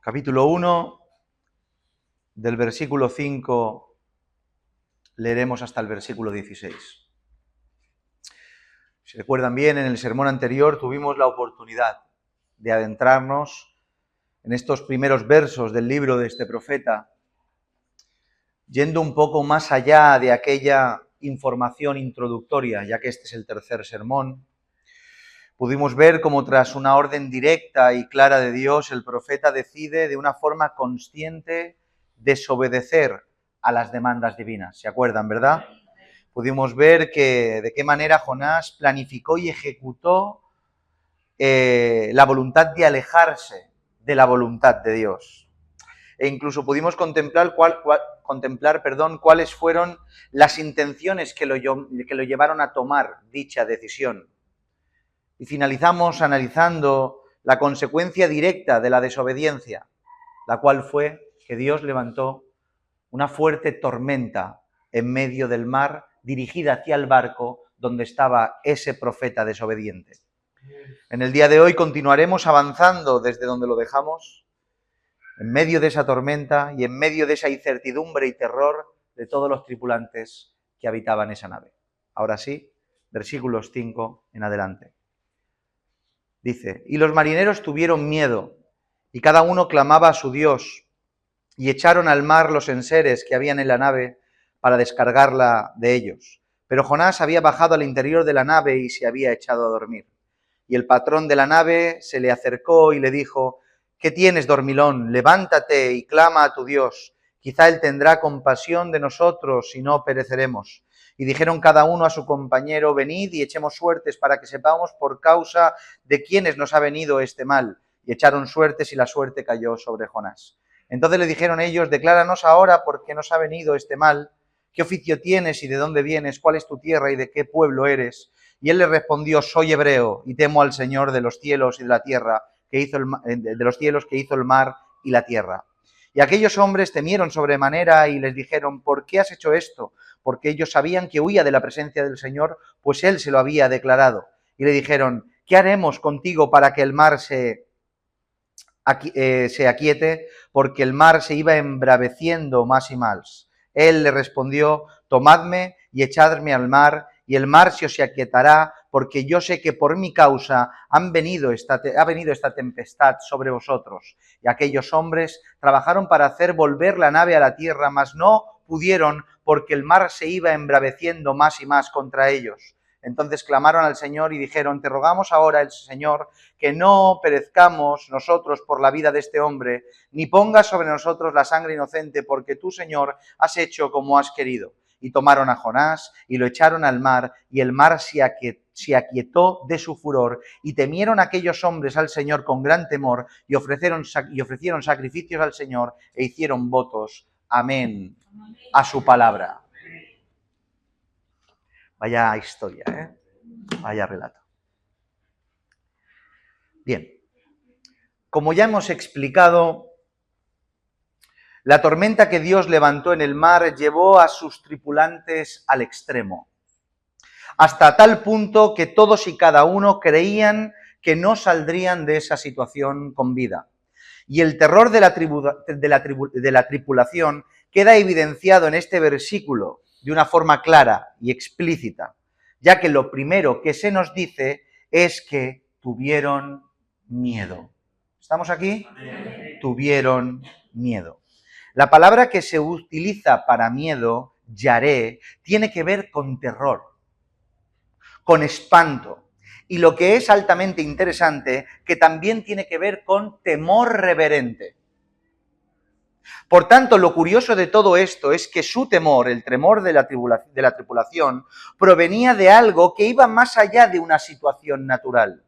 Capítulo 1, del versículo 5, leeremos hasta el versículo 16. Si recuerdan bien, en el sermón anterior tuvimos la oportunidad de adentrarnos en estos primeros versos del libro de este profeta, yendo un poco más allá de aquella información introductoria, ya que este es el tercer sermón. Pudimos ver cómo tras una orden directa y clara de Dios, el profeta decide de una forma consciente desobedecer a las demandas divinas. ¿Se acuerdan, verdad? Pudimos ver de qué manera Jonás planificó y ejecutó la voluntad de alejarse de la voluntad de Dios. E incluso pudimos contemplar cuáles fueron las intenciones que lo llevaron a tomar dicha decisión. Y finalizamos analizando la consecuencia directa de la desobediencia, la cual fue que Dios levantó una fuerte tormenta en medio del mar, dirigida hacia el barco donde estaba ese profeta desobediente. En el día de hoy continuaremos avanzando desde donde lo dejamos, en medio de esa tormenta y en medio de esa incertidumbre y terror de todos los tripulantes que habitaban esa nave. Ahora sí, versículos 5 en adelante. Dice: y los marineros tuvieron miedo, y cada uno clamaba a su Dios, y echaron al mar los enseres que habían en la nave para descargarla de ellos. Pero Jonás había bajado al interior de la nave y se había echado a dormir. Y el patrón de la nave se le acercó y le dijo: ¿qué tienes, dormilón? Levántate y clama a tu Dios. Quizá él tendrá compasión de nosotros y no pereceremos. Y dijeron cada uno a su compañero: venid y echemos suertes para que sepamos por causa de quiénes nos ha venido este mal. Y echaron suertes y la suerte cayó sobre Jonás. Entonces le dijeron ellos: decláranos ahora por qué nos ha venido este mal. ¿Qué oficio tienes y de dónde vienes? ¿Cuál es tu tierra y de qué pueblo eres? Y él le respondió: soy hebreo y temo al Señor de los cielos y de la tierra, que hizo el mar y la tierra. Y aquellos hombres temieron sobremanera y les dijeron: ¿por qué has hecho esto? Porque ellos sabían que huía de la presencia del Señor, pues él se lo había declarado. Y le dijeron: ¿qué haremos contigo para que el mar se aquiete? Porque el mar se iba embraveciendo más y más. Él le respondió: tomadme y echadme al mar, y el mar se os aquietará, porque yo sé que por mi causa ha venido esta tempestad sobre vosotros. Y aquellos hombres trabajaron para hacer volver la nave a la tierra, mas no pudieron, porque el mar se iba embraveciendo más y más contra ellos. Entonces clamaron al Señor y dijeron: te rogamos ahora, el Señor, que no perezcamos nosotros por la vida de este hombre, ni pongas sobre nosotros la sangre inocente, porque tú, Señor, has hecho como has querido. Y tomaron a Jonás y lo echaron al mar, y el mar se aquietó de su furor, y temieron aquellos hombres al Señor con gran temor, y ofrecieron sacrificios al Señor, e hicieron votos. Amén. A su palabra. Vaya historia, ¿eh? Vaya relato. Bien, como ya hemos explicado, la tormenta que Dios levantó en el mar llevó a sus tripulantes al extremo, hasta tal punto que todos y cada uno creían que no saldrían de esa situación con vida. Y el terror de la tripulación queda evidenciado en este versículo de una forma clara y explícita, ya que lo primero que se nos dice es que tuvieron miedo. ¿Estamos aquí? Amén. Tuvieron miedo. La palabra que se utiliza para miedo, yaré, tiene que ver con terror, con espanto. Y lo que es altamente interesante, que también tiene que ver con temor reverente. Por tanto, lo curioso de todo esto es que su temor, el temor de la tripulación, provenía de algo que iba más allá de una situación natural.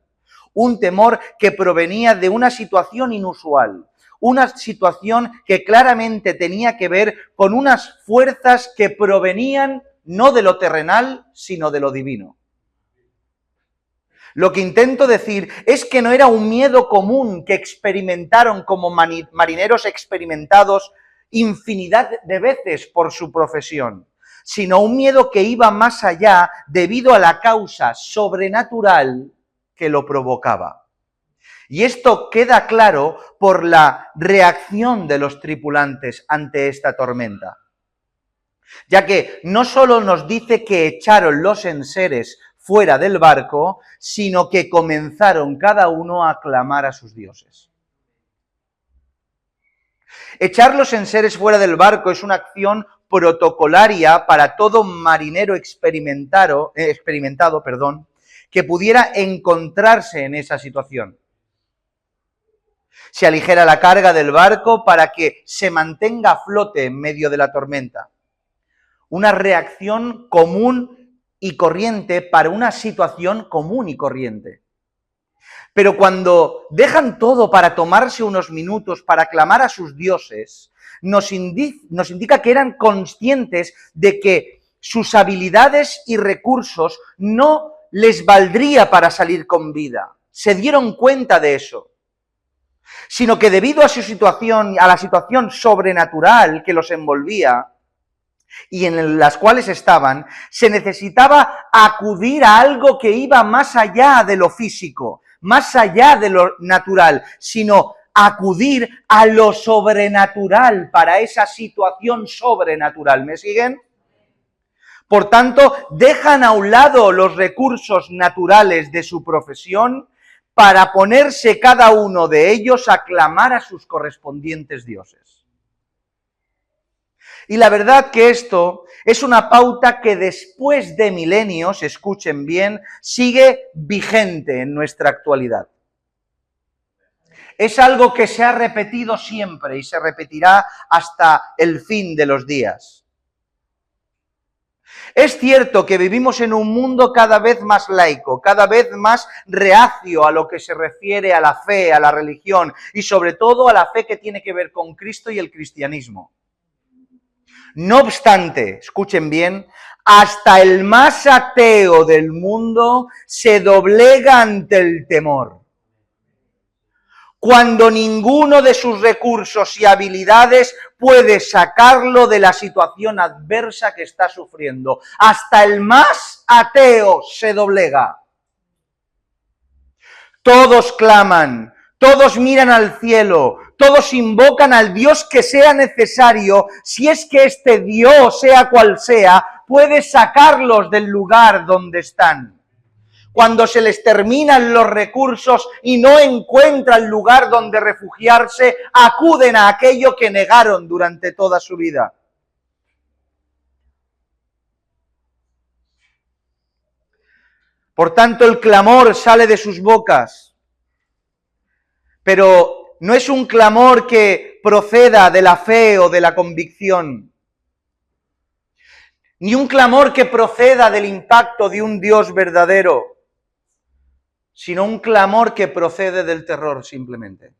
Un temor que provenía de una situación inusual, una situación que claramente tenía que ver con unas fuerzas que provenían no de lo terrenal, sino de lo divino. Lo que intento decir es que no era un miedo común que experimentaron como marineros experimentados infinidad de veces por su profesión, sino un miedo que iba más allá debido a la causa sobrenatural que lo provocaba. Y esto queda claro por la reacción de los tripulantes ante esta tormenta, ya que no solo nos dice que echaron los enseres fuera del barco, sino que comenzaron cada uno a clamar a sus dioses. Echar los enseres fuera del barco es una acción protocolaria para todo marinero experimentado, que pudiera encontrarse en esa situación. Se aligera la carga del barco para que se mantenga a flote en medio de la tormenta. Una reacción común y corriente para una situación común y corriente. Pero cuando dejan todo para tomarse unos minutos para clamar a sus dioses, nos indica que eran conscientes de que sus habilidades y recursos no les valdría para salir con vida. Se dieron cuenta de eso. Sino que debido a su situación, a la situación sobrenatural que los envolvía y en las cuales estaban, se necesitaba acudir a algo que iba más allá de lo físico, más allá de lo natural, sino acudir a lo sobrenatural para esa situación sobrenatural. ¿Me siguen? Por tanto, dejan a un lado los recursos naturales de su profesión para ponerse cada uno de ellos a clamar a sus correspondientes dioses. Y la verdad que esto es una pauta que después de milenios, escuchen bien, sigue vigente en nuestra actualidad. Es algo que se ha repetido siempre y se repetirá hasta el fin de los días. Es cierto que vivimos en un mundo cada vez más laico, cada vez más reacio a lo que se refiere a la fe, a la religión y sobre todo a la fe que tiene que ver con Cristo y el cristianismo. No obstante, escuchen bien, hasta el más ateo del mundo se doblega ante el temor. Cuando ninguno de sus recursos y habilidades puede sacarlo de la situación adversa que está sufriendo. Hasta el más ateo se doblega. Todos claman, todos miran al cielo, todos invocan al Dios que sea necesario, si es que este Dios, sea cual sea, puede sacarlos del lugar donde están. Cuando se les terminan los recursos y no encuentran lugar donde refugiarse, acuden a aquello que negaron durante toda su vida. Por tanto, el clamor sale de sus bocas, pero no es un clamor que proceda de la fe o de la convicción, ni un clamor que proceda del impacto de un Dios verdadero, sino un clamor que procede del terror simplemente.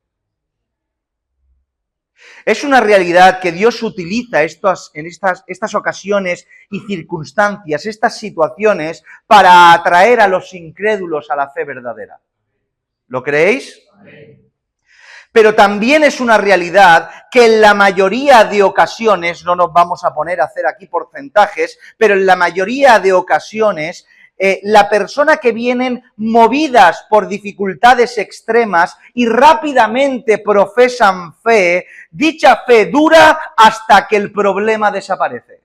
Es una realidad que Dios utiliza en estas ocasiones y circunstancias, estas situaciones, para atraer a los incrédulos a la fe verdadera. ¿Lo creéis? Pero también es una realidad que en la mayoría de ocasiones, no nos vamos a poner a hacer aquí porcentajes, pero en la mayoría de ocasiones, la persona que vienen movidas por dificultades extremas y rápidamente profesan fe, dicha fe dura hasta que el problema desaparece.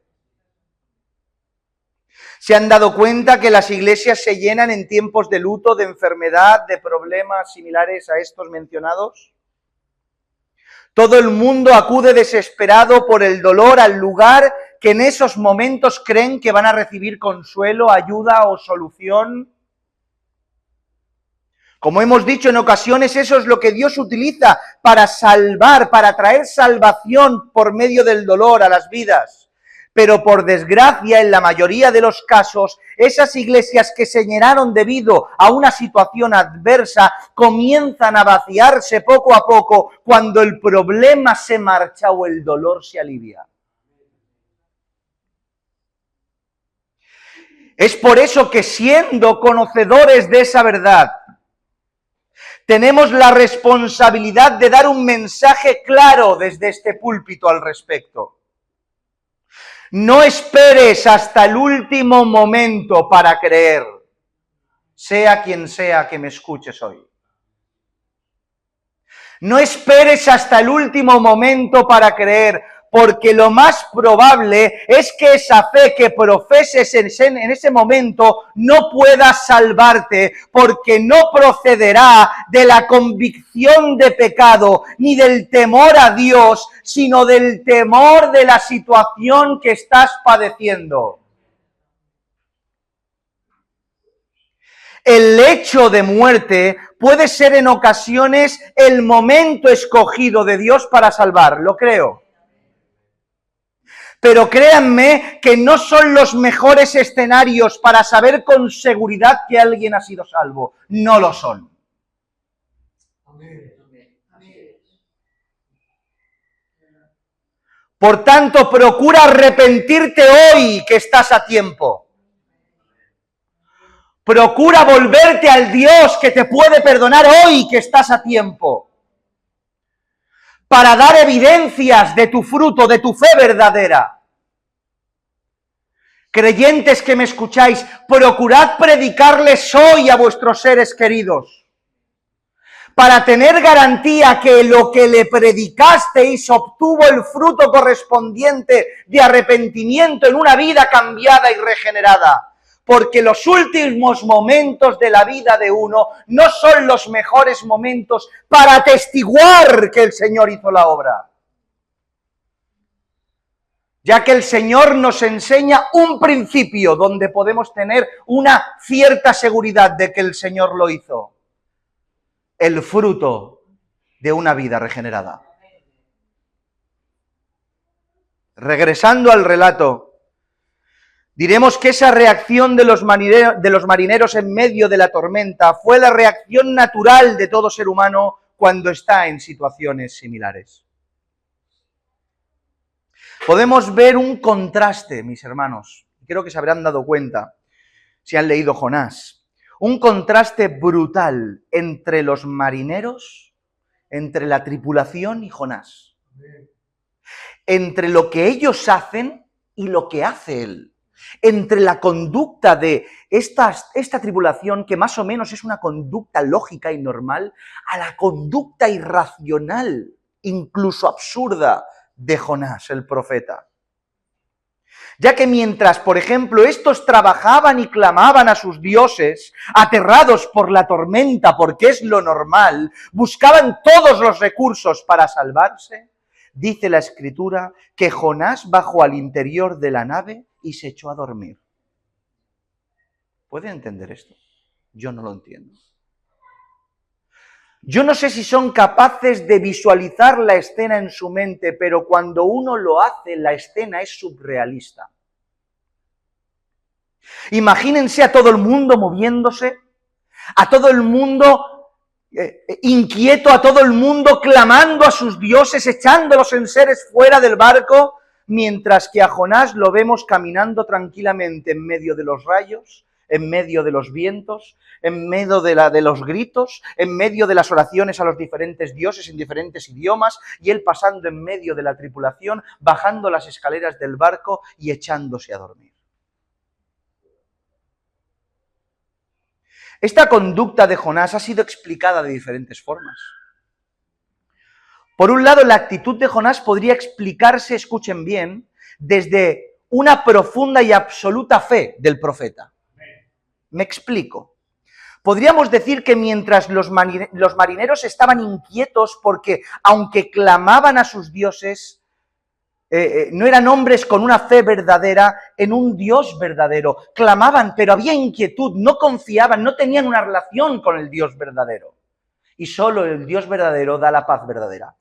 ¿Se han dado cuenta que las iglesias se llenan en tiempos de luto, de enfermedad, de problemas similares a estos mencionados? Todo el mundo acude desesperado por el dolor al lugar que en esos momentos creen que van a recibir consuelo, ayuda o solución. Como hemos dicho en ocasiones, eso es lo que Dios utiliza para salvar, para traer salvación por medio del dolor a las vidas. Pero por desgracia, en la mayoría de los casos, esas iglesias que se llenaron debido a una situación adversa comienzan a vaciarse poco a poco cuando el problema se marcha o el dolor se alivia. Es por eso que, siendo conocedores de esa verdad, tenemos la responsabilidad de dar un mensaje claro desde este púlpito al respecto. No esperes hasta el último momento para creer, sea quien sea que me escuches hoy. No esperes hasta el último momento para creer, porque lo más probable es que esa fe que profeses en ese momento no pueda salvarte, porque no procederá de la convicción de pecado, ni del temor a Dios, sino del temor de la situación que estás padeciendo. El lecho de muerte puede ser en ocasiones el momento escogido de Dios para salvar, lo creo. Pero créanme que no son los mejores escenarios para saber con seguridad que alguien ha sido salvo. No lo son. Por tanto, procura arrepentirte hoy que estás a tiempo. Procura volverte al Dios que te puede perdonar hoy que estás a tiempo. Para dar evidencias de tu fruto, de tu fe verdadera. Creyentes que me escucháis, procurad predicarles hoy a vuestros seres queridos. Para tener garantía que lo que le predicasteis obtuvo el fruto correspondiente de arrepentimiento en una vida cambiada y regenerada. Porque los últimos momentos de la vida de uno no son los mejores momentos para atestiguar que el Señor hizo la obra. Ya que el Señor nos enseña un principio donde podemos tener una cierta seguridad de que el Señor lo hizo. El fruto de una vida regenerada. Regresando al relato, diremos que esa reacción de los marineros en medio de la tormenta fue la reacción natural de todo ser humano cuando está en situaciones similares. Podemos ver un contraste, mis hermanos, creo que se habrán dado cuenta si han leído Jonás, un contraste brutal entre los marineros, entre la tripulación y Jonás, entre lo que ellos hacen y lo que hace él. Entre la conducta de esta tripulación, que más o menos es una conducta lógica y normal, a la conducta irracional, incluso absurda, de Jonás, el profeta. Ya que mientras, por ejemplo, estos trabajaban y clamaban a sus dioses, aterrados por la tormenta, porque es lo normal, buscaban todos los recursos para salvarse, dice la Escritura que Jonás bajó al interior de la nave y se echó a dormir. ¿Pueden entender esto? Yo no lo entiendo. Yo no sé si son capaces de visualizar la escena en su mente, pero cuando uno lo hace, la escena es surrealista. Imagínense a todo el mundo moviéndose, a todo el mundo inquieto, a todo el mundo clamando a sus dioses, echando los enseres fuera del barco, mientras que a Jonás lo vemos caminando tranquilamente en medio de los rayos, en medio de los vientos, en medio de los gritos, en medio de las oraciones a los diferentes dioses en diferentes idiomas, y él pasando en medio de la tripulación, bajando las escaleras del barco y echándose a dormir. Esta conducta de Jonás ha sido explicada de diferentes formas. Por un lado, la actitud de Jonás podría explicarse, escuchen bien, desde una profunda y absoluta fe del profeta. Me explico. Podríamos decir que mientras los marineros estaban inquietos porque, aunque clamaban a sus dioses, no eran hombres con una fe verdadera en un Dios verdadero. Clamaban, pero había inquietud, no confiaban, no tenían una relación con el Dios verdadero. Y solo el Dios verdadero da la paz verdadera.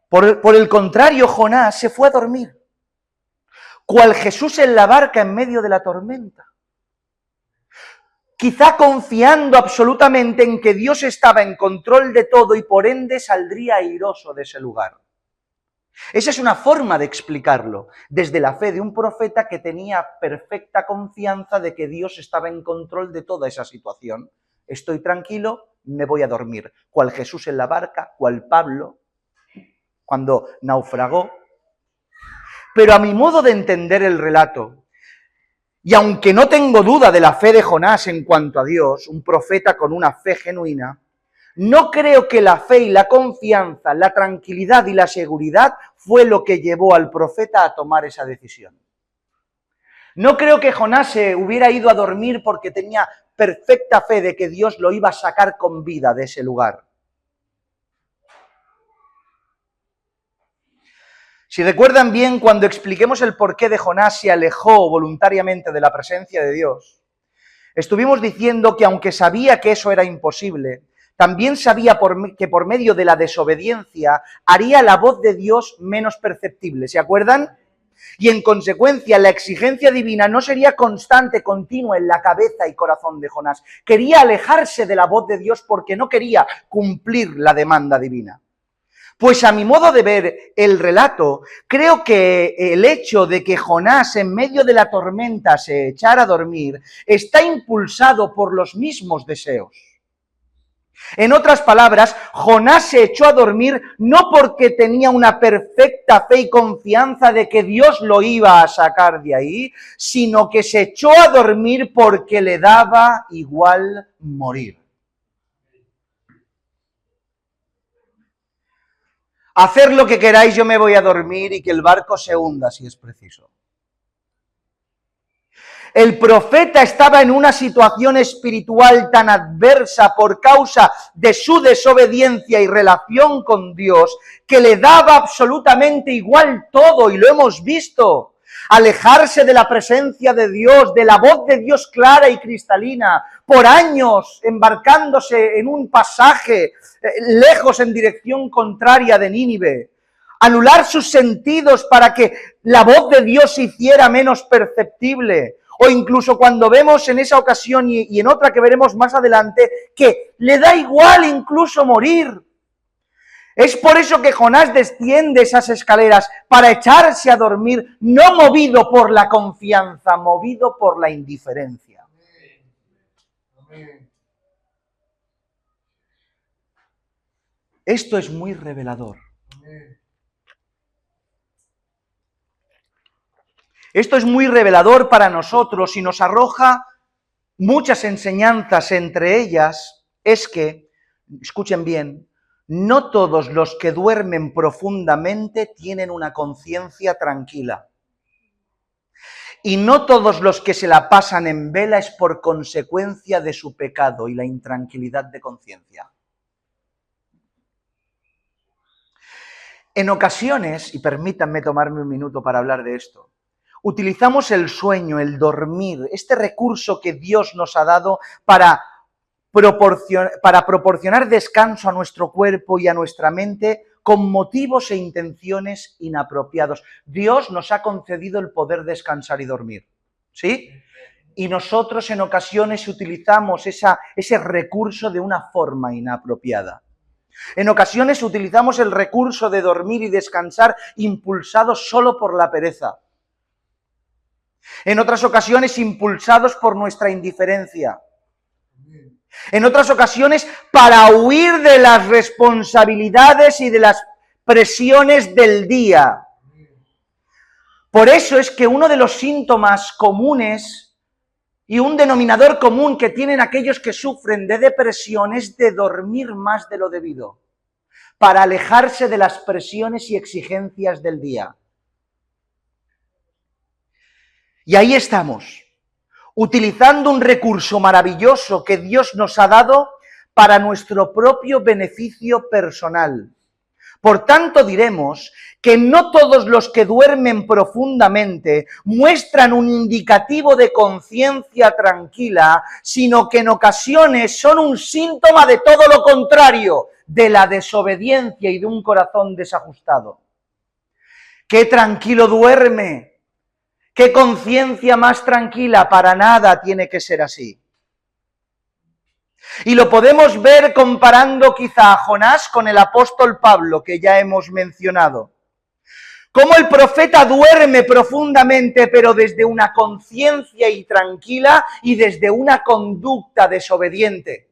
Por el contrario, Jonás se fue a dormir, cual Jesús en la barca en medio de la tormenta. Quizá confiando absolutamente en que Dios estaba en control de todo y por ende saldría airoso de ese lugar. Esa es una forma de explicarlo, desde la fe de un profeta que tenía perfecta confianza de que Dios estaba en control de toda esa situación. Estoy tranquilo, me voy a dormir, cual Jesús en la barca, cual Pablo, cuando naufragó. Pero a mi modo de entender el relato, Y aunque no tengo duda de la fe de Jonás en cuanto a Dios, un profeta con una fe genuina, no creo que la fe y la confianza, la tranquilidad y la seguridad fue lo que llevó al profeta a tomar esa decisión. No creo que Jonás se hubiera ido a dormir porque tenía perfecta fe de que Dios lo iba a sacar con vida de ese lugar. Si recuerdan bien, cuando expliquemos el porqué de Jonás se alejó voluntariamente de la presencia de Dios, estuvimos diciendo que aunque sabía que eso era imposible, también sabía que por medio de la desobediencia haría la voz de Dios menos perceptible. ¿Se acuerdan? Y en consecuencia la exigencia divina no sería constante, continua en la cabeza y corazón de Jonás. Quería alejarse de la voz de Dios porque no quería cumplir la demanda divina. Pues a mi modo de ver el relato, creo que el hecho de que Jonás en medio de la tormenta se echara a dormir está impulsado por los mismos deseos. En otras palabras, Jonás se echó a dormir no porque tenía una perfecta fe y confianza de que Dios lo iba a sacar de ahí, sino que se echó a dormir porque le daba igual morir. Hacer lo que queráis, yo me voy a dormir y que el barco se hunda si es preciso. El profeta estaba en una situación espiritual tan adversa por causa de su desobediencia y relación con Dios que le daba absolutamente igual todo, y lo hemos visto. Alejarse de la presencia de Dios, de la voz de Dios clara y cristalina, por años embarcándose en un pasaje lejos en dirección contraria de Nínive. Anular sus sentidos para que la voz de Dios se hiciera menos perceptible. O incluso cuando vemos en esa ocasión y en otra que veremos más adelante, que le da igual incluso morir. Es por eso que Jonás desciende esas escaleras para echarse a dormir, no movido por la confianza, movido por la indiferencia. Amén. Esto es muy revelador. Amén. Esto es muy revelador para nosotros y nos arroja muchas enseñanzas. Entre ellas es que, escuchen bien, no todos los que duermen profundamente tienen una conciencia tranquila. Y no todos los que se la pasan en vela es por consecuencia de su pecado y la intranquilidad de conciencia. En ocasiones, y permítanme tomarme un minuto para hablar de esto, utilizamos el sueño, el dormir, este recurso que Dios nos ha dado para proporcionar descanso a nuestro cuerpo y a nuestra mente con motivos e intenciones inapropiados. Dios nos ha concedido el poder descansar y dormir, ¿sí? Y nosotros en ocasiones utilizamos ese recurso de una forma inapropiada. En ocasiones utilizamos el recurso de dormir y descansar impulsados solo por la pereza. En otras ocasiones impulsados por nuestra indiferencia. En otras ocasiones para huir de las responsabilidades y de las presiones del día. Por eso es que uno de los síntomas comunes y un denominador común que tienen aquellos que sufren de depresión es de dormir más de lo debido, para alejarse de las presiones y exigencias del día. Y ahí estamos, utilizando un recurso maravilloso que Dios nos ha dado para nuestro propio beneficio personal. Por tanto, diremos que no todos los que duermen profundamente muestran un indicativo de conciencia tranquila, sino que en ocasiones son un síntoma de todo lo contrario, de la desobediencia y de un corazón desajustado. ¡Qué tranquilo duerme! ¡Qué conciencia más tranquila! Para nada tiene que ser así. Y lo podemos ver comparando quizá a Jonás con el apóstol Pablo, que ya hemos mencionado. Cómo el profeta duerme profundamente, pero desde una conciencia y tranquila y desde una conducta desobediente.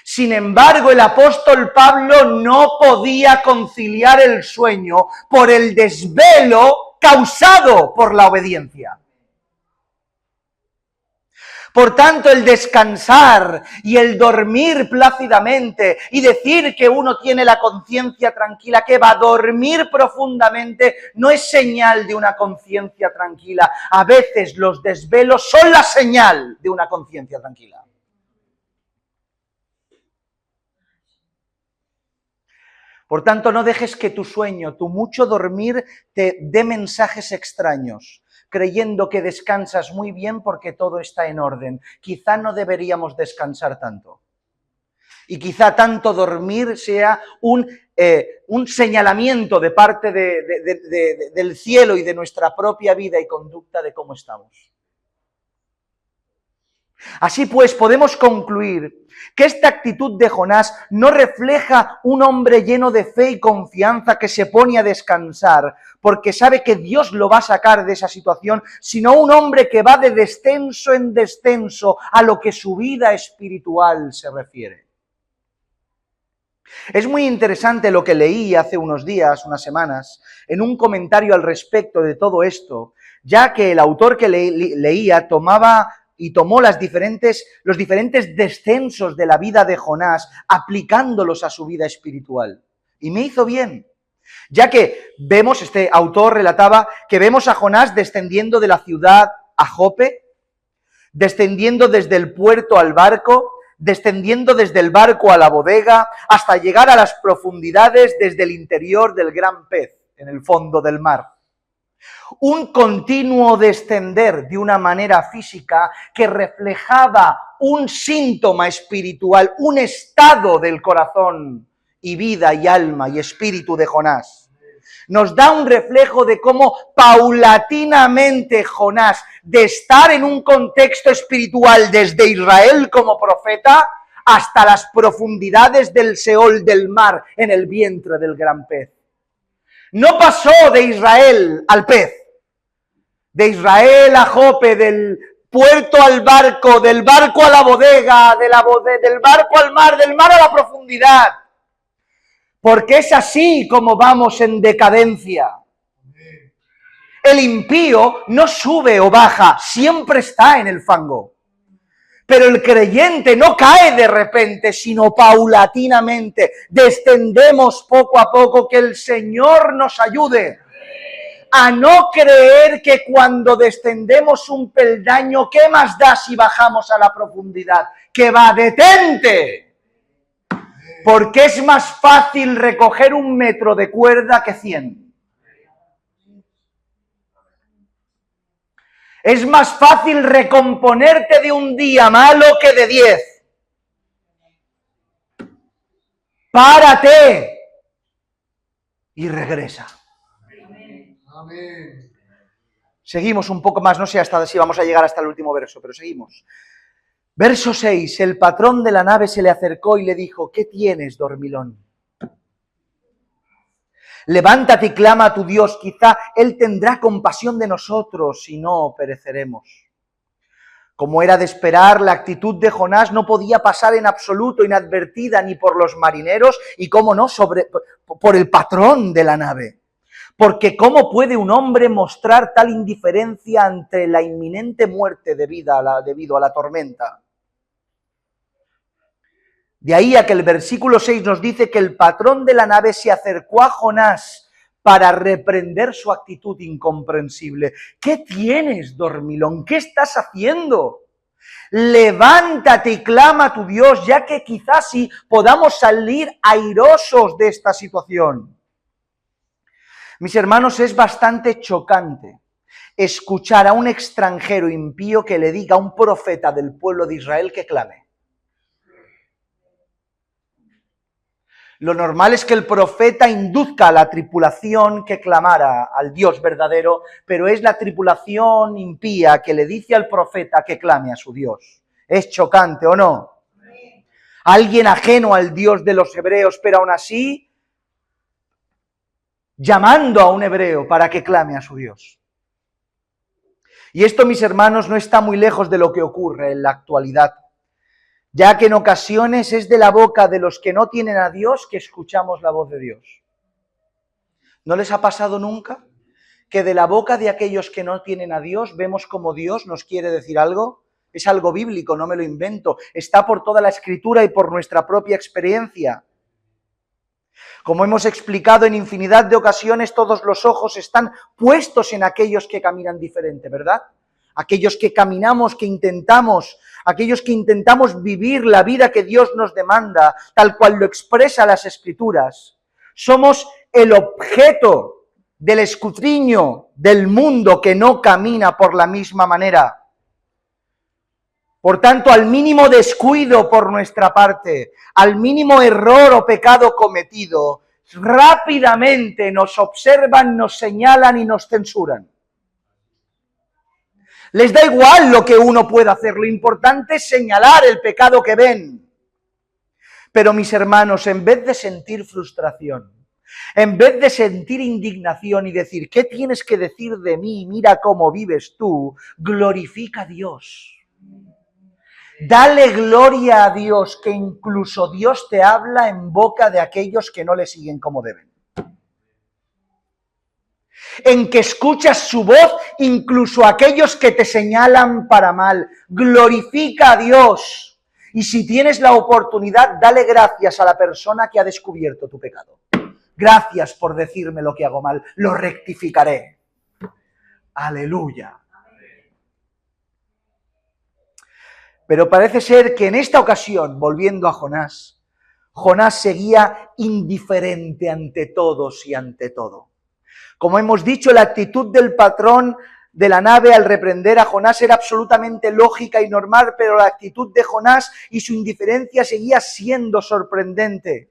Sin embargo, el apóstol Pablo no podía conciliar el sueño por el desvelo causado por la obediencia. Por tanto, el descansar y el dormir plácidamente y decir que uno tiene la conciencia tranquila, que va a dormir profundamente, no es señal de una conciencia tranquila. A veces los desvelos son la señal de una conciencia tranquila. Por tanto, no dejes que tu sueño, tu mucho dormir, te dé mensajes extraños, creyendo que descansas muy bien porque todo está en orden. Quizá no deberíamos descansar tanto. Y quizá tanto dormir sea un señalamiento de parte del cielo y de nuestra propia vida y conducta de cómo estamos. Así pues, podemos concluir que esta actitud de Jonás no refleja un hombre lleno de fe y confianza que se pone a descansar porque sabe que Dios lo va a sacar de esa situación, sino un hombre que va de descenso en descenso a lo que su vida espiritual se refiere. Es muy interesante lo que leí hace unos días, unas semanas, en un comentario al respecto de todo esto, ya que el autor que leía tomó los diferentes descensos de la vida de Jonás, aplicándolos a su vida espiritual. Y me hizo bien, ya que vemos, este autor relataba, que vemos a Jonás descendiendo de la ciudad a Jope, descendiendo desde el puerto al barco, descendiendo desde el barco a la bodega, hasta llegar a las profundidades desde el interior del gran pez, en el fondo del mar. Un continuo descender de una manera física que reflejaba un síntoma espiritual, un estado del corazón y vida y alma y espíritu de Jonás. Nos da un reflejo de cómo paulatinamente Jonás, de estar en un contexto espiritual desde Israel como profeta, hasta las profundidades del Seol del mar en el vientre del gran pez. No pasó de Israel al pez, de Israel a Jope, del puerto al barco, del barco a la bodega, del barco al mar, del mar a la profundidad. Porque es así como vamos en decadencia. El impío no sube o baja, siempre está en el fango. Pero el creyente no cae de repente, sino paulatinamente. Descendemos poco a poco, que el Señor nos ayude a no creer que cuando descendemos un peldaño, ¿qué más da si bajamos a la profundidad? Que va, detente. Porque es más fácil recoger 1 metro de cuerda que 100. Es más fácil recomponerte de un día malo que de 10. Párate y regresa. Amén. Seguimos un poco más, no sé hasta si vamos a llegar hasta el último verso, pero seguimos. Verso 6, el patrón de la nave se le acercó y le dijo, ¿qué tienes, dormilón? Levántate y clama a tu Dios, quizá Él tendrá compasión de nosotros y no pereceremos. Como era de esperar, la actitud de Jonás no podía pasar en absoluto inadvertida ni por los marineros y, cómo no, por el patrón de la nave. Porque ¿cómo puede un hombre mostrar tal indiferencia ante la inminente muerte debido a la tormenta? De ahí a que el versículo 6 nos dice que el patrón de la nave se acercó a Jonás para reprender su actitud incomprensible. ¿Qué tienes, dormilón? ¿Qué estás haciendo? Levántate y clama a tu Dios, ya que quizás sí podamos salir airosos de esta situación. Mis hermanos, es bastante chocante escuchar a un extranjero impío que le diga a un profeta del pueblo de Israel que clame. Lo normal es que el profeta induzca a la tripulación que clamara al Dios verdadero, pero es la tripulación impía que le dice al profeta que clame a su Dios. ¿Es chocante o no? Alguien ajeno al Dios de los hebreos, pero aún así llamando a un hebreo para que clame a su Dios. Y esto, mis hermanos, no está muy lejos de lo que ocurre en la actualidad, ya que en ocasiones es de la boca de los que no tienen a Dios que escuchamos la voz de Dios. ¿No les ha pasado nunca que de la boca de aquellos que no tienen a Dios vemos como Dios nos quiere decir algo? Es algo bíblico, no me lo invento. Está por toda la Escritura y por nuestra propia experiencia. Como hemos explicado en infinidad de ocasiones, todos los ojos están puestos en aquellos que caminan diferente, ¿verdad? Aquellos que caminamos, aquellos que intentamos vivir la vida que Dios nos demanda, tal cual lo expresa las Escrituras. Somos el objeto del escrutinio del mundo que no camina por la misma manera. Por tanto, al mínimo descuido por nuestra parte, al mínimo error o pecado cometido, rápidamente nos observan, nos señalan y nos censuran. Les da igual lo que uno pueda hacer, lo importante es señalar el pecado que ven. Pero mis hermanos, en vez de sentir frustración, en vez de sentir indignación y decir, ¿qué tienes que decir de mí? Mira cómo vives tú, glorifica a Dios. Dale gloria a Dios, que incluso Dios te habla en boca de aquellos que no le siguen como deben. En que escuchas su voz incluso a aquellos que te señalan para mal. Glorifica a Dios. Y si tienes la oportunidad, dale gracias a la persona que ha descubierto tu pecado. Gracias por decirme lo que hago mal, lo rectificaré. Aleluya. Pero parece ser que en esta ocasión, volviendo a Jonás, Jonás seguía indiferente ante todos y ante todo. Como hemos dicho, la actitud del patrón de la nave al reprender a Jonás era absolutamente lógica y normal, pero la actitud de Jonás y su indiferencia seguía siendo sorprendente.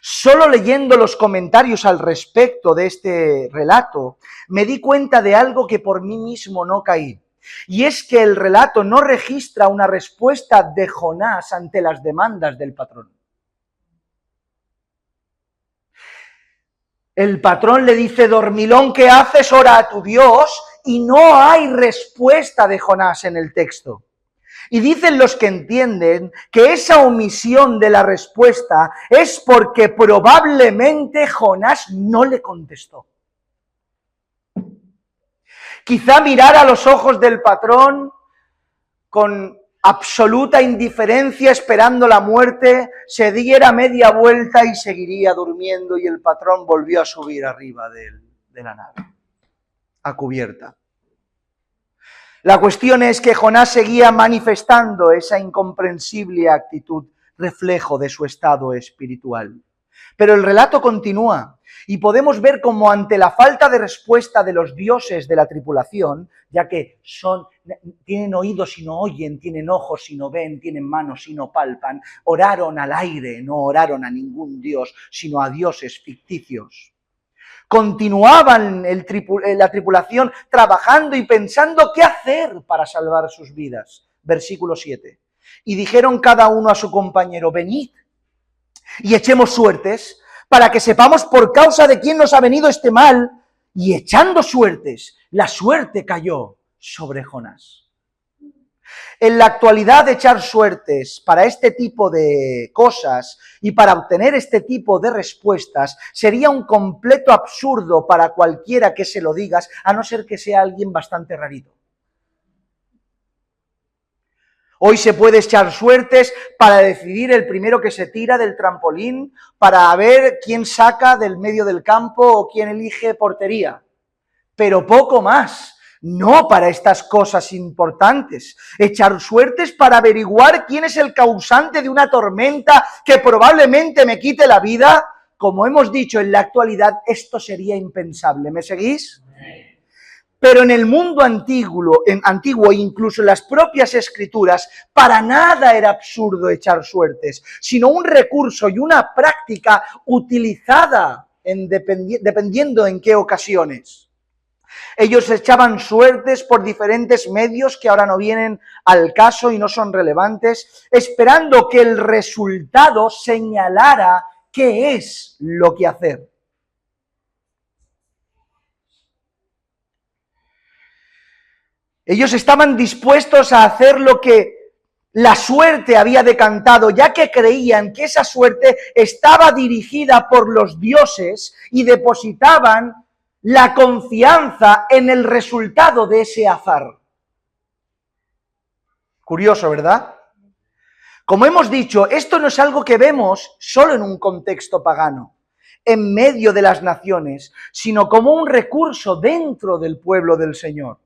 Solo leyendo los comentarios al respecto de este relato, me di cuenta de algo que por mí mismo no caí. Y es que el relato no registra una respuesta de Jonás ante las demandas del patrón. El patrón le dice, dormilón, ¿qué haces? Ora a tu Dios, y no hay respuesta de Jonás en el texto. Y dicen los que entienden que esa omisión de la respuesta es porque probablemente Jonás no le contestó. Quizá mirar a los ojos del patrón con absoluta indiferencia esperando la muerte, se diera media vuelta y seguiría durmiendo y el patrón volvió a subir arriba de la nave, a cubierta. La cuestión es que Jonás seguía manifestando esa incomprensible actitud, reflejo de su estado espiritual. Pero el relato continúa y podemos ver cómo ante la falta de respuesta de los dioses de la tripulación, ya que tienen oídos y no oyen, tienen ojos y no ven, tienen manos y no palpan, oraron al aire, no oraron a ningún dios, sino a dioses ficticios. Continuaban la tripulación trabajando y pensando qué hacer para salvar sus vidas. Versículo 7. Y dijeron cada uno a su compañero, venid y echemos suertes para que sepamos por causa de quién nos ha venido este mal. Y echando suertes, la suerte cayó sobre Jonás. En la actualidad, echar suertes para este tipo de cosas y para obtener este tipo de respuestas sería un completo absurdo para cualquiera que se lo digas, a no ser que sea alguien bastante rarito. Hoy se puede echar suertes para decidir el primero que se tira del trampolín, para ver quién saca del medio del campo o quién elige portería. Pero poco más, no para estas cosas importantes. Echar suertes para averiguar quién es el causante de una tormenta que probablemente me quite la vida. Como hemos dicho, en la actualidad esto sería impensable. ¿Me seguís? Pero en el mundo antiguo, incluso en las propias escrituras, para nada era absurdo echar suertes, sino un recurso y una práctica utilizada dependiendo en qué ocasiones. Ellos echaban suertes por diferentes medios que ahora no vienen al caso y no son relevantes, esperando que el resultado señalara qué es lo que hacer. Ellos estaban dispuestos a hacer lo que la suerte había decantado, ya que creían que esa suerte estaba dirigida por los dioses y depositaban la confianza en el resultado de ese azar. Curioso, ¿verdad? Como hemos dicho, esto no es algo que vemos solo en un contexto pagano, en medio de las naciones, sino como un recurso dentro del pueblo del Señor.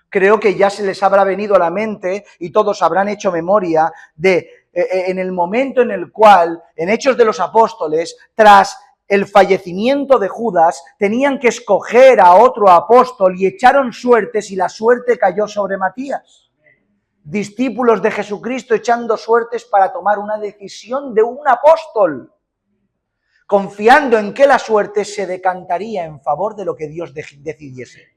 Creo que ya se les habrá venido a la mente y todos habrán hecho memoria de en el momento en el cual, en Hechos de los Apóstoles, tras el fallecimiento de Judas, tenían que escoger a otro apóstol y echaron suertes y la suerte cayó sobre Matías. Discípulos de Jesucristo echando suertes para tomar una decisión de un apóstol, confiando en que la suerte se decantaría en favor de lo que Dios decidiese.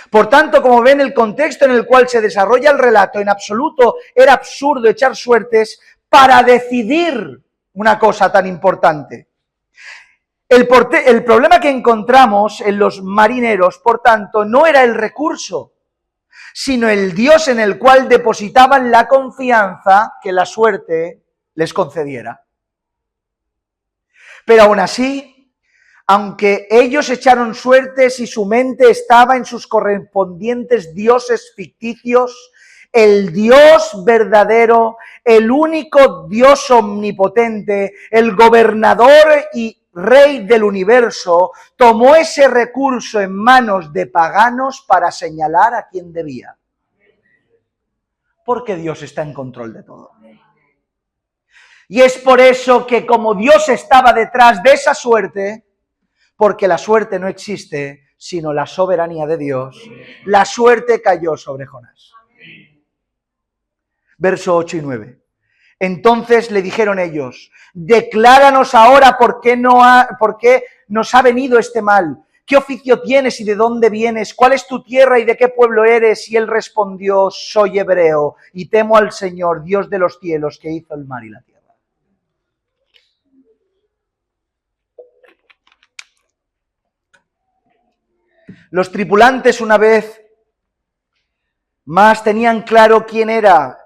Por tanto, como ven, el contexto en el cual se desarrolla el relato, en absoluto era absurdo echar suertes para decidir una cosa tan importante. El problema que encontramos en los marineros, por tanto, no era el recurso, sino el Dios en el cual depositaban la confianza que la suerte les concediera. Pero aún así, aunque ellos echaron suertes y su mente estaba en sus correspondientes dioses ficticios, el Dios verdadero, el único Dios omnipotente, el gobernador y Rey del universo, tomó ese recurso en manos de paganos para señalar a quien debía. Porque Dios está en control de todo. Y es por eso que como Dios estaba detrás de esa suerte, porque la suerte no existe, sino la soberanía de Dios, la suerte cayó sobre Jonás. Verso 8 y 9. Entonces le dijeron ellos, decláranos ahora por qué nos ha venido este mal. ¿Qué oficio tienes y de dónde vienes? ¿Cuál es tu tierra y de qué pueblo eres? Y él respondió, soy hebreo y temo al Señor, Dios de los cielos, que hizo el mar y la tierra. Los tripulantes una vez más tenían claro quién era,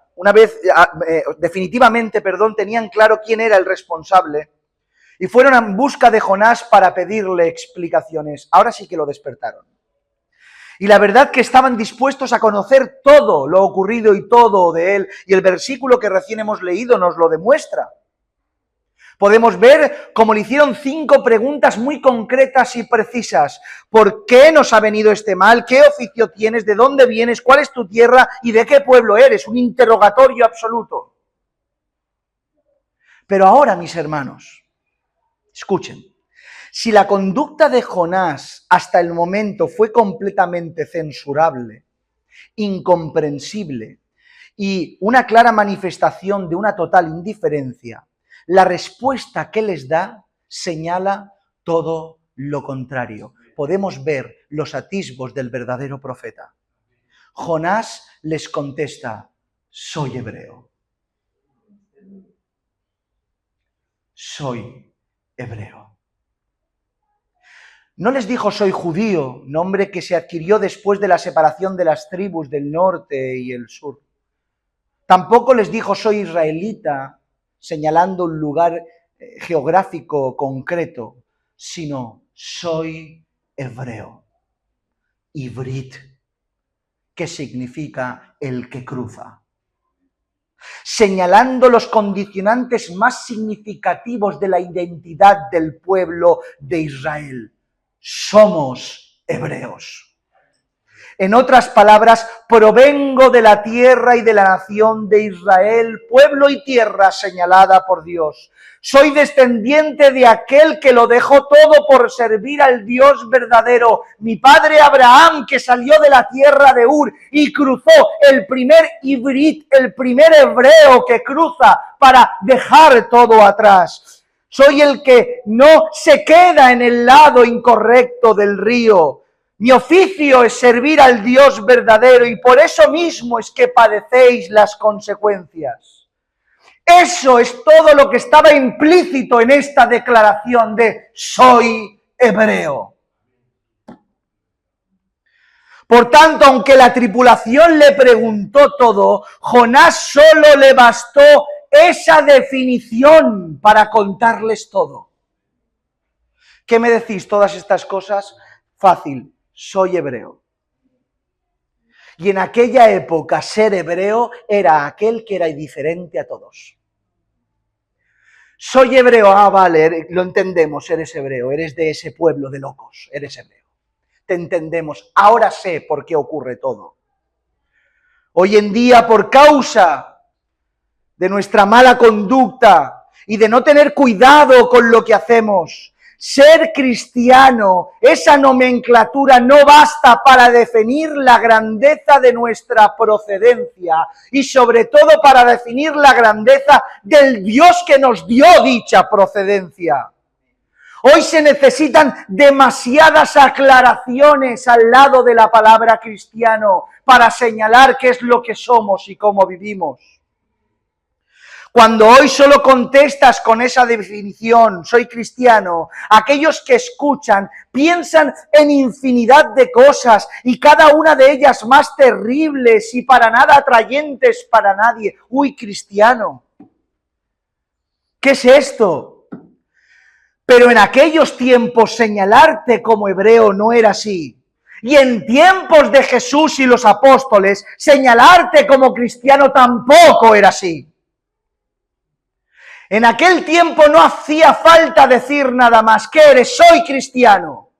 definitivamente, tenían claro quién era el responsable y fueron en busca de Jonás para pedirle explicaciones. Ahora sí que lo despertaron. Y la verdad que estaban dispuestos a conocer todo lo ocurrido y todo de él, y el versículo que recién hemos leído nos lo demuestra. Podemos ver cómo le hicieron 5 preguntas muy concretas y precisas. ¿Por qué nos ha venido este mal? ¿Qué oficio tienes? ¿De dónde vienes? ¿Cuál es tu tierra? ¿Y de qué pueblo eres? Un interrogatorio absoluto. Pero ahora, mis hermanos, escuchen. Si la conducta de Jonás hasta el momento fue completamente censurable, incomprensible y una clara manifestación de una total indiferencia, la respuesta que les da señala todo lo contrario. Podemos ver los atisbos del verdadero profeta. Jonás les contesta, soy hebreo. Soy hebreo. No les dijo soy judío, nombre que se adquirió después de la separación de las tribus del norte y el sur. Tampoco les dijo soy israelita, señalando un lugar geográfico concreto, sino soy hebreo. Ibrit, que significa el que cruza. Señalando los condicionantes más significativos de la identidad del pueblo de Israel. Somos hebreos. En otras palabras, provengo de la tierra y de la nación de Israel, pueblo y tierra señalada por Dios. Soy descendiente de aquel que lo dejó todo por servir al Dios verdadero. Mi padre Abraham, que salió de la tierra de Ur y cruzó, el primer ibrit, el primer hebreo que cruza para dejar todo atrás. Soy el que no se queda en el lado incorrecto del río. Mi oficio es servir al Dios verdadero y por eso mismo es que padecéis las consecuencias. Eso es todo lo que estaba implícito en esta declaración de soy hebreo. Por tanto, aunque la tripulación le preguntó todo, Jonás solo le bastó esa definición para contarles todo. ¿Qué me decís todas estas cosas? Fácil. Soy hebreo. Y en aquella época ser hebreo era aquel que era diferente a todos. Soy hebreo, vale, lo entendemos, eres hebreo, eres de ese pueblo de locos, eres hebreo. Te entendemos, ahora sé por qué ocurre todo. Hoy en día, por causa de nuestra mala conducta y de no tener cuidado con lo que hacemos, ser cristiano, esa nomenclatura no basta para definir la grandeza de nuestra procedencia y sobre todo para definir la grandeza del Dios que nos dio dicha procedencia. Hoy se necesitan demasiadas aclaraciones al lado de la palabra cristiano para señalar qué es lo que somos y cómo vivimos. Cuando hoy solo contestas con esa definición, soy cristiano, aquellos que escuchan piensan en infinidad de cosas y cada una de ellas más terribles y para nada atrayentes para nadie. Uy, cristiano, ¿qué es esto? Pero en aquellos tiempos señalarte como hebreo no era así. Y en tiempos de Jesús y los apóstoles, señalarte como cristiano tampoco era así. En aquel tiempo no hacía falta decir nada más. ¿Qué eres? Soy cristiano.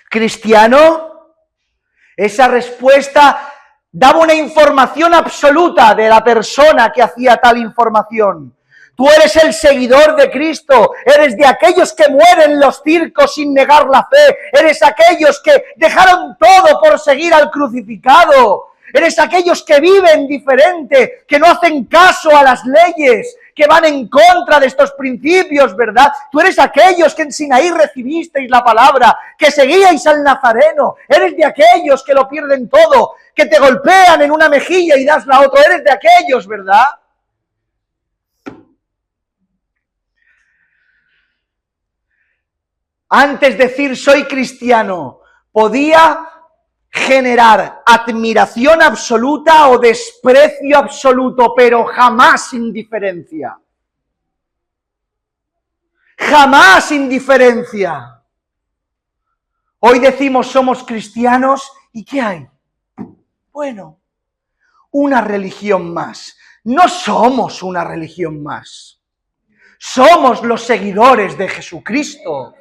¿Cristiano? Esa respuesta daba una información absoluta de la persona que hacía tal información. Tú eres el seguidor de Cristo, eres de aquellos que mueren en los circos sin negar la fe, eres aquellos que dejaron todo por seguir al crucificado. Eres aquellos que viven diferente, que no hacen caso a las leyes, que van en contra de estos principios, ¿verdad? Tú eres aquellos que en Sinaí recibisteis la palabra, que seguíais al Nazareno. Eres de aquellos que lo pierden todo, que te golpean en una mejilla y das la otra. Eres de aquellos, ¿verdad? Antes de decir soy cristiano, podía generar admiración absoluta o desprecio absoluto, pero jamás indiferencia. Jamás indiferencia. Hoy decimos somos cristianos, ¿y qué hay? Bueno, una religión más. No somos una religión más. Somos los seguidores de Jesucristo.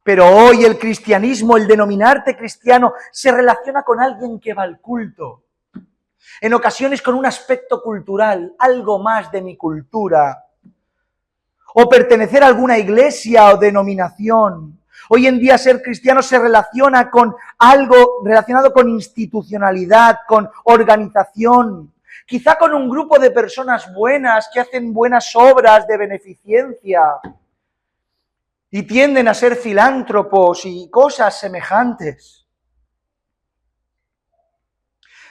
Pero hoy el cristianismo, el denominarte cristiano, se relaciona con alguien que va al culto. En ocasiones con un aspecto cultural, algo más de mi cultura. O pertenecer a alguna iglesia o denominación. Hoy en día ser cristiano se relaciona con algo relacionado con institucionalidad, con organización. Quizá con un grupo de personas buenas que hacen buenas obras de beneficencia. Y tienden a ser filántropos y cosas semejantes.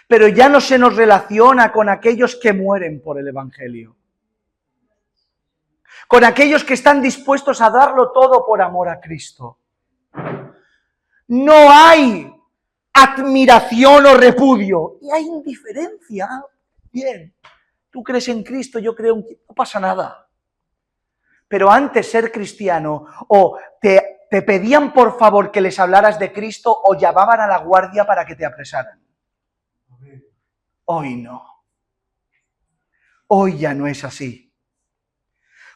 Pero ya no se nos relaciona con aquellos que mueren por el Evangelio. Con aquellos que están dispuestos a darlo todo por amor a Cristo. No hay admiración o repudio. Y hay indiferencia. Bien, tú crees en Cristo, yo creo en Cristo, no pasa nada. Pero antes ser cristiano, o te pedían por favor que les hablaras de Cristo, o llamaban a la guardia para que te apresaran. Hoy no. Hoy ya no es así.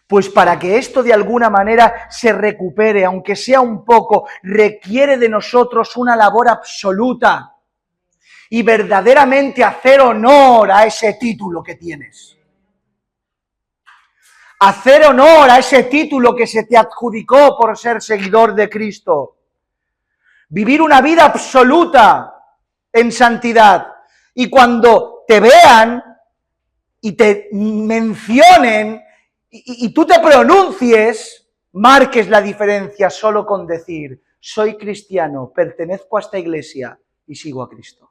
Pues para que esto de alguna manera se recupere, aunque sea un poco, requiere de nosotros una labor absoluta y verdaderamente hacer honor a ese título que tienes. Hacer honor a ese título que se te adjudicó por ser seguidor de Cristo. Vivir una vida absoluta en santidad. Y cuando te vean y te mencionen y tú te pronuncies, marques la diferencia solo con decir, soy cristiano, pertenezco a esta iglesia y sigo a Cristo.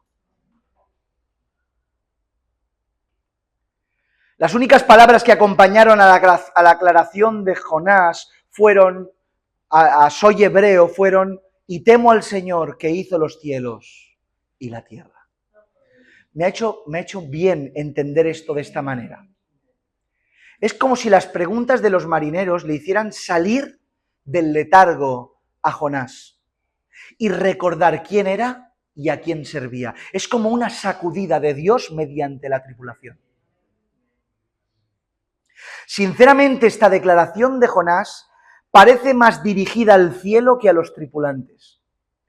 Las únicas palabras que acompañaron a la aclaración de Jonás fueron, soy hebreo, fueron, y temo al Señor que hizo los cielos y la tierra. Me ha hecho bien entender esto de esta manera. Es como si las preguntas de los marineros le hicieran salir del letargo a Jonás y recordar quién era y a quién servía. Es como una sacudida de Dios mediante la tribulación. Sinceramente, esta declaración de Jonás parece más dirigida al cielo que a los tripulantes.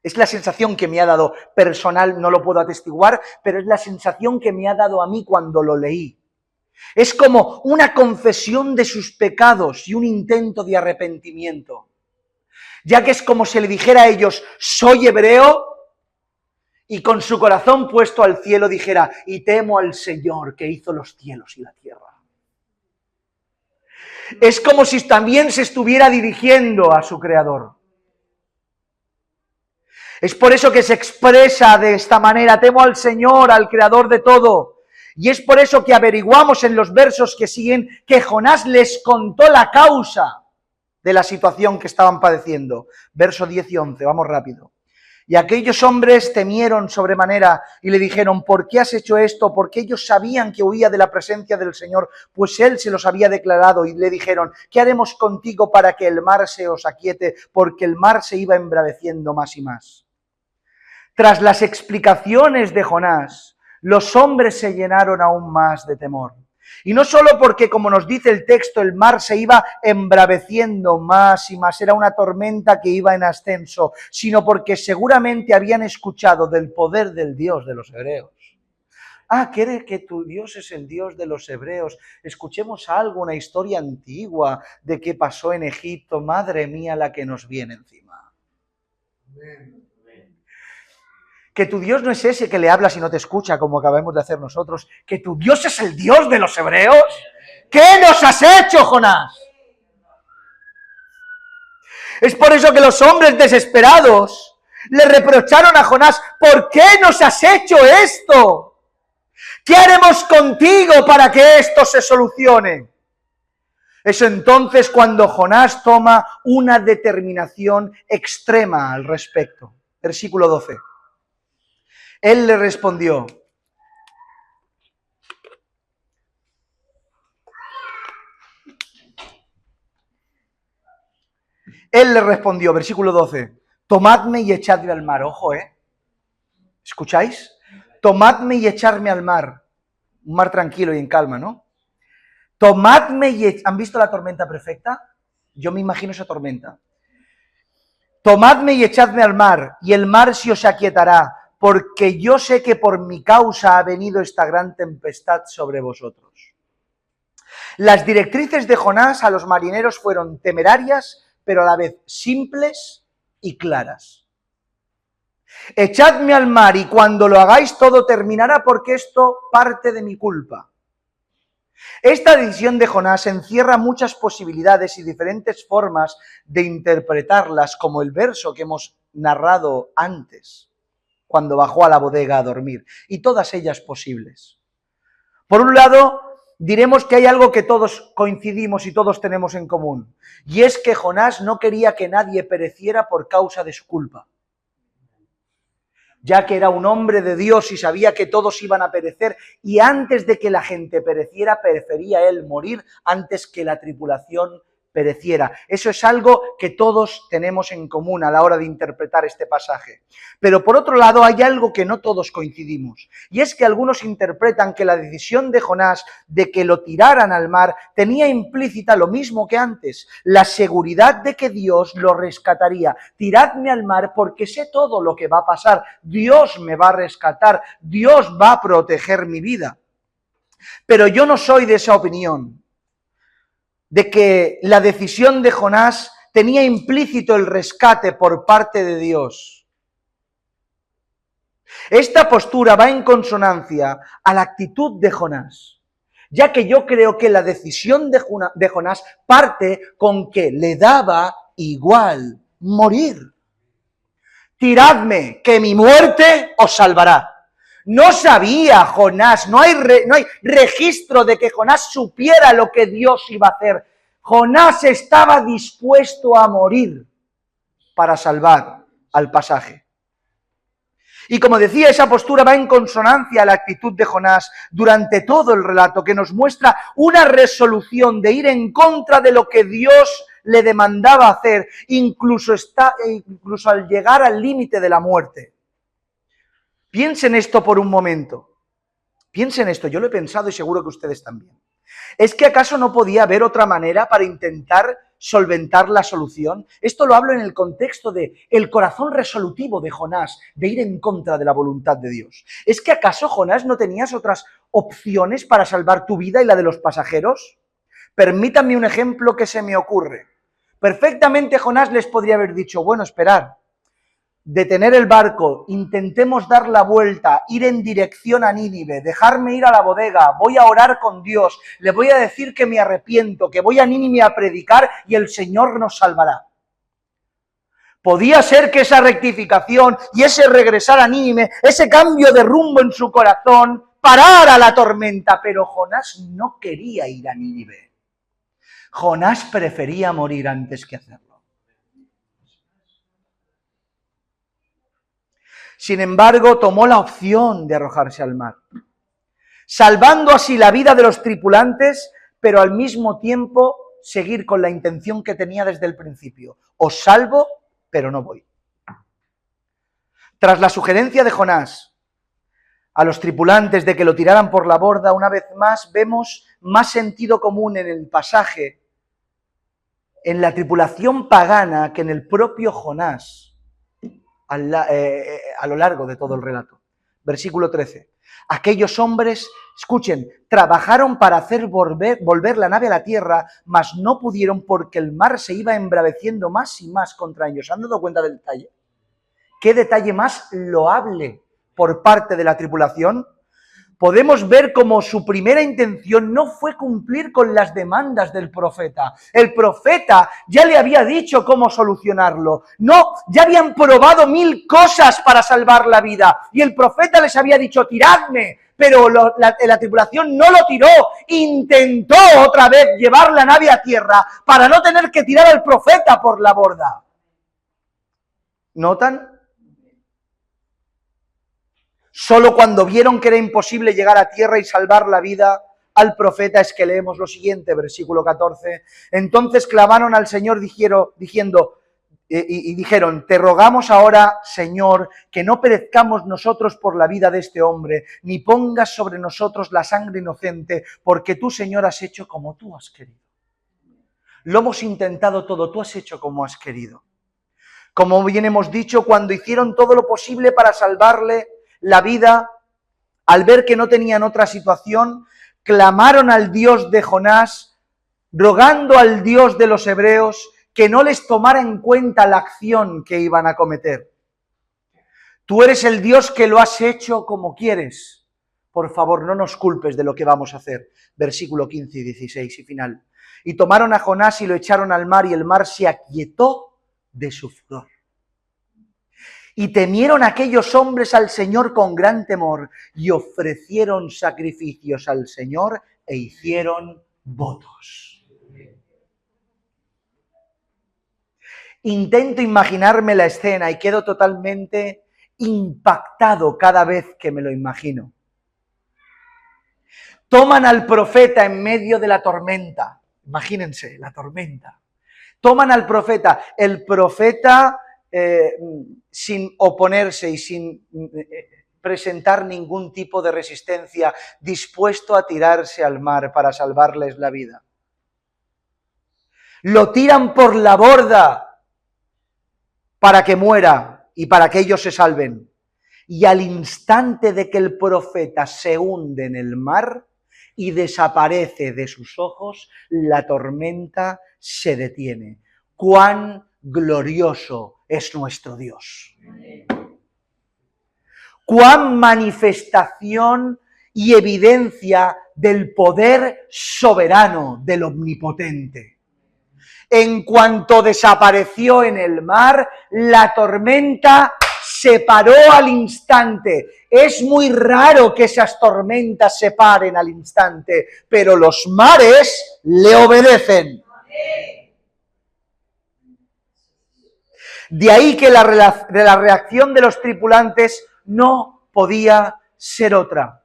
Es la sensación que me ha dado personal, no lo puedo atestiguar, pero es la sensación que me ha dado a mí cuando lo leí. Es como una confesión de sus pecados y un intento de arrepentimiento. Ya que es como si le dijera a ellos, soy hebreo, y con su corazón puesto al cielo dijera, y temo al Señor que hizo los cielos y la tierra. Es como si también se estuviera dirigiendo a su Creador. Es por eso que se expresa de esta manera, temo al Señor, al Creador de todo. Y es por eso que averiguamos en los versos que siguen que Jonás les contó la causa de la situación que estaban padeciendo. Verso 10 y 11, vamos rápido. Y aquellos hombres temieron sobremanera y le dijeron, ¿por qué has hecho esto? Porque ellos sabían que huía de la presencia del Señor, pues Él se los había declarado. Y le dijeron, ¿qué haremos contigo para que el mar se os aquiete? Porque el mar se iba embraveciendo más y más. Tras las explicaciones de Jonás, los hombres se llenaron aún más de temor. Y no solo porque, como nos dice el texto, el mar se iba embraveciendo más y más, era una tormenta que iba en ascenso, sino porque seguramente habían escuchado del poder del Dios de los hebreos. Ah, ¿quiere que tu Dios es el Dios de los hebreos? Escuchemos algo, una historia antigua de qué pasó en Egipto. Madre mía, la que nos viene encima. Amén. Que tu Dios no es ese que le hablas y no te escucha, como acabamos de hacer nosotros. Que tu Dios es el Dios de los hebreos. ¿Qué nos has hecho, Jonás? Es por eso que los hombres desesperados le reprocharon a Jonás, ¿por qué nos has hecho esto? ¿Qué haremos contigo para que esto se solucione? Es entonces cuando Jonás toma una determinación extrema al respecto. Versículo 12. Él le respondió, versículo 12, tomadme y echadme al mar. Ojo, ¿escucháis? Tomadme y echadme al mar. Un mar tranquilo y en calma, ¿no? Tomadme y... ¿Han visto la tormenta perfecta? Yo me imagino esa tormenta. Tomadme y echadme al mar, y el mar se os aquietará, porque yo sé que por mi causa ha venido esta gran tempestad sobre vosotros. Las directrices de Jonás a los marineros fueron temerarias, pero a la vez simples y claras. Echadme al mar y cuando lo hagáis todo terminará porque esto parte de mi culpa. Esta decisión de Jonás encierra muchas posibilidades y diferentes formas de interpretarlas, como el verso que hemos narrado antes, cuando bajó a la bodega a dormir, y todas ellas posibles. Por un lado, diremos que hay algo que todos coincidimos y todos tenemos en común, y es que Jonás no quería que nadie pereciera por causa de su culpa. Ya que era un hombre de Dios y sabía que todos iban a perecer, y antes de que la gente pereciera, prefería él morir antes que la tripulación pereciera. Eso es algo que todos tenemos en común a la hora de interpretar este pasaje. Pero por otro lado hay algo que no todos coincidimos, y es que algunos interpretan que la decisión de Jonás de que lo tiraran al mar tenía implícita lo mismo que antes, la seguridad de que Dios lo rescataría. Tiradme al mar porque sé todo lo que va a pasar, Dios me va a rescatar, Dios va a proteger mi vida. Pero yo no soy de esa opinión, de que la decisión de Jonás tenía implícito el rescate por parte de Dios. Esta postura va en consonancia a la actitud de Jonás, ya que yo creo que la decisión de Jonás parte con que le daba igual morir. Tiradme, que mi muerte os salvará. No sabía Jonás, no hay registro de que Jonás supiera lo que Dios iba a hacer. Jonás estaba dispuesto a morir para salvar al pasaje. Y como decía, esa postura va en consonancia a la actitud de Jonás durante todo el relato, que nos muestra una resolución de ir en contra de lo que Dios le demandaba hacer, incluso al llegar al límite de la muerte. Piensen esto por un momento. Piensen esto, yo lo he pensado y seguro que ustedes también. ¿Es que acaso no podía haber otra manera para intentar solventar la solución? Esto lo hablo en el contexto de el corazón resolutivo de Jonás, de ir en contra de la voluntad de Dios. ¿Es que acaso, Jonás, no tenías otras opciones para salvar tu vida y la de los pasajeros? Permítanme un ejemplo que se me ocurre. Perfectamente Jonás les podría haber dicho, bueno, esperad, detener el barco, intentemos dar la vuelta, ir en dirección a Nínive, dejarme ir a la bodega, voy a orar con Dios, le voy a decir que me arrepiento, que voy a Nínive a predicar y el Señor nos salvará. Podía ser que esa rectificación y ese regresar a Nínive, ese cambio de rumbo en su corazón, parara la tormenta, pero Jonás no quería ir a Nínive. Jonás prefería morir antes que hacerlo. Sin embargo, tomó la opción de arrojarse al mar, salvando así la vida de los tripulantes, pero al mismo tiempo seguir con la intención que tenía desde el principio. Os salvo, pero no voy. Tras la sugerencia de Jonás a los tripulantes de que lo tiraran por la borda, una vez más vemos más sentido común en el pasaje, en la tripulación pagana, que en el propio Jonás, a lo largo de todo el relato. Versículo 13. Aquellos hombres, escuchen, trabajaron para hacer volver la nave a la tierra, mas no pudieron porque el mar se iba embraveciendo más y más contra ellos. ¿Se han dado cuenta del detalle? ¿Qué detalle más loable por parte de la tripulación? Podemos ver cómo su primera intención no fue cumplir con las demandas del profeta. El profeta ya le había dicho cómo solucionarlo. No, ya habían probado 1000 cosas para salvar la vida. Y el profeta les había dicho, tiradme. Pero la tripulación no lo tiró. Intentó otra vez llevar la nave a tierra para no tener que tirar al profeta por la borda. ¿Notan? Solo cuando vieron que era imposible llegar a tierra y salvar la vida al profeta es que leemos lo siguiente, versículo 14. Entonces clamaron al Señor dijeron, te rogamos ahora, Señor, que no perezcamos nosotros por la vida de este hombre, ni pongas sobre nosotros la sangre inocente, porque tú, Señor, has hecho como tú has querido. Lo hemos intentado todo, tú has hecho como has querido. Como bien hemos dicho, cuando hicieron todo lo posible para salvarle la vida, al ver que no tenían otra situación, clamaron al Dios de Jonás, rogando al Dios de los hebreos que no les tomara en cuenta la acción que iban a cometer. Tú eres el Dios que lo has hecho como quieres. Por favor, no nos culpes de lo que vamos a hacer. Versículo 15 y 16 y final. Y tomaron a Jonás y lo echaron al mar, y el mar se aquietó de su furor. Y temieron aquellos hombres al Señor con gran temor, y ofrecieron sacrificios al Señor e hicieron votos. Intento imaginarme la escena y quedo totalmente impactado cada vez que me lo imagino. Toman al profeta en medio de la tormenta. Imagínense, la tormenta. Toman al profeta. El profeta, sin oponerse y sin presentar ningún tipo de resistencia, dispuesto a tirarse al mar para salvarles la vida. Lo tiran por la borda para que muera y para que ellos se salven. Y al instante de que el profeta se hunde en el mar y desaparece de sus ojos, la tormenta se detiene. ¡Cuán glorioso es nuestro Dios! ¡Cuán manifestación y evidencia del poder soberano del Omnipotente! En cuanto desapareció en el mar, la tormenta se paró al instante. Es muy raro que esas tormentas se paren al instante, pero los mares le obedecen. De ahí que la reacción de los tripulantes no podía ser otra.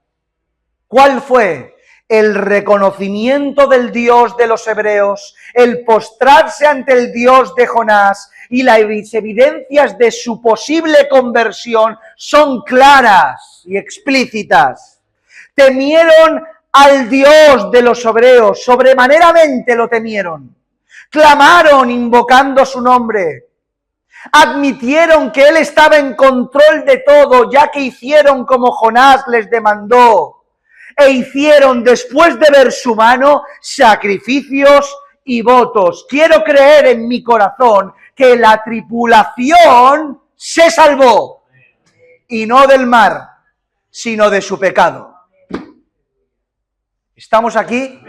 ¿Cuál fue? El reconocimiento del Dios de los hebreos, el postrarse ante el Dios de Jonás y las evidencias de su posible conversión son claras y explícitas. Temieron al Dios de los hebreos, sobremaneramente lo temieron. Clamaron invocando su nombre. Admitieron que Él estaba en control de todo, ya que hicieron como Jonás les demandó. E hicieron, después de ver su mano, sacrificios y votos. Quiero creer en mi corazón que la tripulación se salvó. Y no del mar, sino de su pecado. ¿Estamos aquí?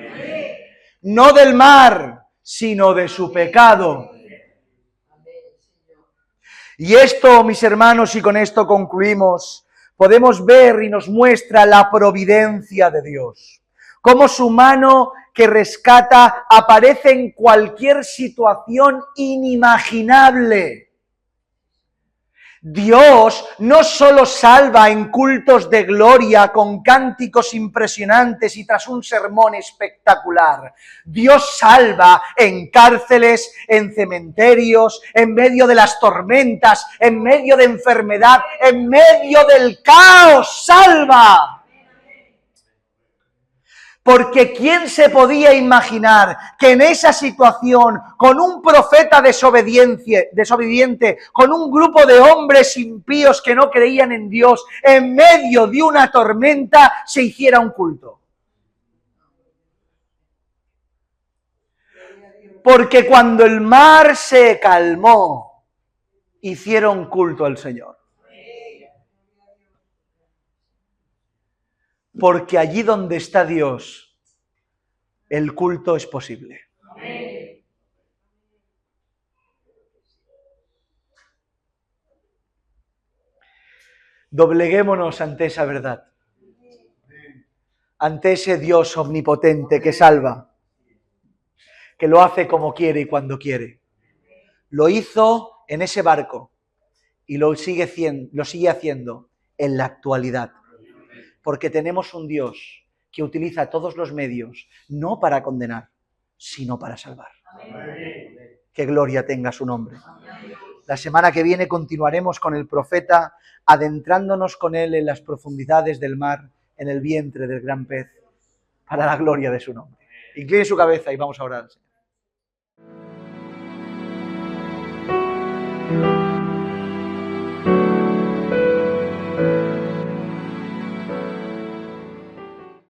No del mar, sino de su pecado. Y esto, mis hermanos, y con esto concluimos, podemos ver y nos muestra la providencia de Dios. Cómo su mano que rescata aparece en cualquier situación inimaginable. Dios no solo salva en cultos de gloria con cánticos impresionantes y tras un sermón espectacular. Dios salva en cárceles, en cementerios, en medio de las tormentas, en medio de enfermedad, en medio del caos. ¡Salva! Porque ¿quién se podía imaginar que en esa situación, con un profeta desobediente, con un grupo de hombres impíos que no creían en Dios, en medio de una tormenta, se hiciera un culto? Porque cuando el mar se calmó, hicieron culto al Señor. Porque allí donde está Dios, el culto es posible. Dobleguémonos ante esa verdad, ante ese Dios omnipotente que salva, que lo hace como quiere y cuando quiere. Lo hizo en ese barco y lo sigue haciendo en la actualidad. Porque tenemos un Dios que utiliza todos los medios, no para condenar, sino para salvar. Amén. Que gloria tenga su nombre. La semana que viene continuaremos con el profeta, adentrándonos con él en las profundidades del mar, en el vientre del gran pez, para la gloria de su nombre. Incline su cabeza y vamos a orar.